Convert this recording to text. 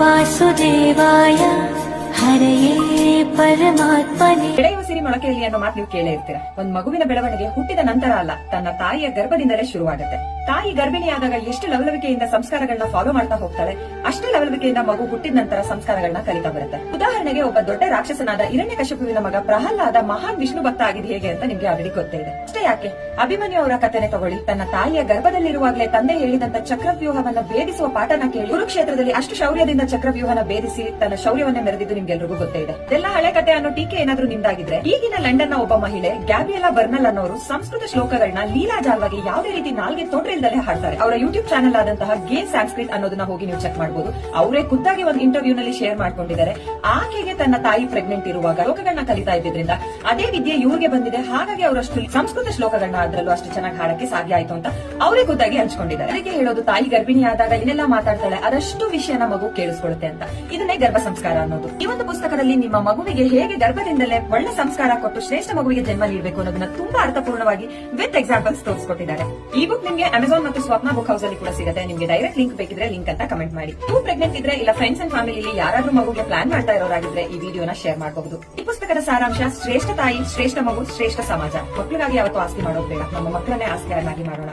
ವಾಸುದೇವಾಯ ಹರಯೇ ಪರಮಾತ್ಮನೇ. ಬೆಳೆಯುವ ಸಿರಿ ಮೊಳಕೆಯಲ್ಲಿ ಅನ್ನೋ ಮಾತು ನೀವು ಕೇಳೇ ಇರ್ತೀರ. ಒಂದ್ ಮಗುವಿನ ಬೆಳವಣಿಗೆ ಹುಟ್ಟಿದ ನಂತರ ಅಲ್ಲ, ತನ್ನ ತಾಯಿಯ ಗರ್ಭದಿಂದಲೇ ಶುರುವಾಗುತ್ತೆ. ತಾಯಿ ಗರ್ಭಿಣಿಯಾದಾಗ ಎಷ್ಟು ಲವಲವಿಕೆಯಿಂದ ಸಂಸ್ಕಾರಗಳನ್ನ ಫಾಲೋ ಮಾಡ್ತಾ ಹೋಗ್ತಾಳೆ, ಅಷ್ಟೇ ಲವಲವಿಕೆಯಿಂದ ಮಗು ಹುಟ್ಟಿದ ನಂತರ ಸಂಸ್ಕಾರಗಳನ್ನ ಕಲಿತಾ ಬರುತ್ತೆ. ಉದಾಹರಣೆಗೆ, ಒಬ್ಬ ದೊಡ್ಡ ರಾಕ್ಷಸನಾದ ಹಿರಣ್ಯಕಶಿಪುವಿನ ಮಗ ಪ್ರಹ್ಲಾದ ಮಹಾನ್ ವಿಷ್ಣು ಭಕ್ತ ಆಗಿದ್ ಹೇಗೆ ಅಂತ ನಿಮ್ಗೆ ಆಲ್ರೆಡಿ ಗೊತ್ತೇ ಇದೆ. ಅಷ್ಟೇ ಯಾಕೆ, ಅಭಿಮನ್ಯು ಅವರ ಕಥೆನೆ ತಗೊಳ್ಳಿ. ತನ್ನ ತಾಯಿಯ ಗರ್ಭದಲ್ಲಿರುವಾಗಲೇ ತಂದೆ ಹೇಳಿದಂತ ಚಕ್ರವ್ಯೂಹವನ್ನ ಭೇದಿಸುವ ಪಾಠನ ಕೇಳಿ ಕುರುಕ್ಷೇತ್ರದಲ್ಲಿ ಅಷ್ಟು ಶೌರ್ಯದಿಂದ ಚಕ್ರವ್ಯೂಹನ ಭೇದಿಸಿ ತನ್ನ ಶೌರ್ಯವನ್ನೇ ಮೆರೆದಿದ್ದು ನಿಮ್ಗೆಲ್ರಿಗೂ ಗೊತ್ತೇ ಇದೆ. ಇದೆಲ್ಲ ಹಳೆ ಕಥೆ ಅನ್ನೋ ಟೀಕೆ ಏನಾದ್ರೂ ನಿಮ್ದಾಗಿದ್ರೆ, ಈಗಿನ ಲಂಡನ್ ನ ಒಬ್ಬ ಮಹಿಳೆ ಗ್ಯಾಬ್ರಿಯೆಲಾ ಬರ್ನಲ್ ಅನ್ನೋರು ಸಂಸ್ಕೃತ ಶ್ಲೋಕಗಳನ್ನ ಲೀಲಾಜಾಲವಾಗಿ ಯಾವುದೇ ರೀತಿ ನಾಲ್ಗೆ ತೊಂದ್ರೆಲ್ದಲೇ ಹಾಡ್ತಾರೆ. ಅವರ ಯೂಟ್ಯೂಬ್ ಚಾನಲ್ ಆದಂತಹ ಗೇನ್ ಸಂಸ್ಕೃತ್ ಅನ್ನೋದನ್ನ ಹೋಗಿ ನೀವು ಚೆಕ್ ಮಾಡಬಹುದು. ಅವರೇ ಖುದ್ದಾಗಿ ಒಂದು ಇಂಟರ್ವ್ಯೂ ನಲ್ಲಿ ಶೇರ್ ಮಾಡ್ಕೊಂಡಿದ್ದಾರೆ. ಆಕೆಗೆ ತನ್ನ ತಾಯಿ ಪ್ರೆಗ್ನೆಂಟ್ ಇರುವಾಗ ಶ್ಲೋಕಗಳನ್ನ ಕಲಿತಾ ಇದ್ದಿದ್ರಿಂದ ಅದೇ ವಿದ್ಯೆ ಇವ್ರಿಗೆ ಬಂದಿದೆ. ಹಾಗಾಗಿ ಅವರಷ್ಟು ಸಂಸ್ಕೃತ ಶ್ಲೋಕಗಳನ್ನ ಅದರಲ್ಲೂ ಅಷ್ಟು ಚೆನ್ನಾಗಿ ಹಾಡಕ್ಕೆ ಸಾಧ್ಯ ಆಯ್ತು ಅಂತ ಅವರೇ ಖುದ್ದಾಗಿ ಹಂಚ್ಕೊಂಡಿದ್ದಾರೆ. ಅದಕ್ಕೆ ಹೇಳೋದು, ತಾಯಿ ಗರ್ಭಿಣಿಯಾದಾಗ ಏನೆಲ್ಲ ಮಾತಾಡ್ತಾಳೆ ಅದಷ್ಟು ವಿಷಯನ ಮಗು ಕೇಳಿಸ್ಕೊಳ್ಳುತ್ತೆ ಅಂತ. ಇದನ್ನೇ ಗರ್ಭ ಸಂಸ್ಕಾರ ಅನ್ನೋದು. ಈ ಒಂದು ಪುಸ್ತಕದಲ್ಲಿ ನಿಮ್ಮ ಮಗುವಿಗೆ ಹೇಗೆ ಗರ್ಭದಿಂದಲೇ ಒಳ್ಳೆ ಸಂಸ್ಕಾರ ಕೊಟ್ಟು ಶ್ರೇಷ್ಠ ಮಗುವಿಗೆ ಜನ್ಮ ನೀಡಬೇಕು ಅನ್ನೋದನ್ನ ತುಂಬಾ ಅರ್ಥಪೂರ್ಣವಾಗಿ ವಿತ್ ಎಕ್ಸಾಂಪಲ್ಸ್ ತೋರಿಸ್ಕೊಟ್ಟಿದ್ದಾರೆ. ಈ ಬುಕ್ ನಿಮಗೆ ಅಮೆಜಾನ್ ಮತ್ತು ಸ್ವಪ್ನ ಬುಕ್ ಹೌಸ್ ಅಲ್ಲಿ ಕೂಡ ಸಿಗುತ್ತೆ. ನಿಮಗೆ ಡೈರೆಕ್ಟ್ ಲಿಂಕ್ ಬೇಕಿದ್ರೆ ಲಿಂಕ್ ಅಂತ ಕಮೆಂಟ್ ಮಾಡಿ. ನೀವು ಪ್ರೆಗ್ನೆಂಟ್ ಇದ್ರೆ ಇಲ್ಲ ಫ್ರೆಂಡ್ಸ್ ಅಂಡ್ ಫ್ಯಾಮಿಲಿ ಯಾರಾದ್ರೂ ಮಗುಗೆ ಪ್ಲಾನ್ ಮಾಡ್ತಾ ಇರೋರಾಗಿದ್ರೆ ಈ ವಿಡಿಯೋನ ಶೇರ್ ಮಾಡಬಹುದು. ಈ ಪುಸ್ತಕದ ಸಾರಾಂಶ: ಶ್ರೇಷ್ಠ ತಾಯಿ, ಶ್ರೇಷ್ಠ ಮಗು, ಶ್ರೇಷ್ಠ ಸಮಾಜ. ಮಕ್ಕಳಿಗಾಗಿ ಯಾವತ್ತೂ ಆಸ್ತಿ ಮಾಡೋದು ಬೇಡ, ನಮ್ಮ ಮಕ್ಕಳನ್ನೇ ಆಸ್ತಿಯನ್ನಾಗಿ ಮಾಡೋಣ.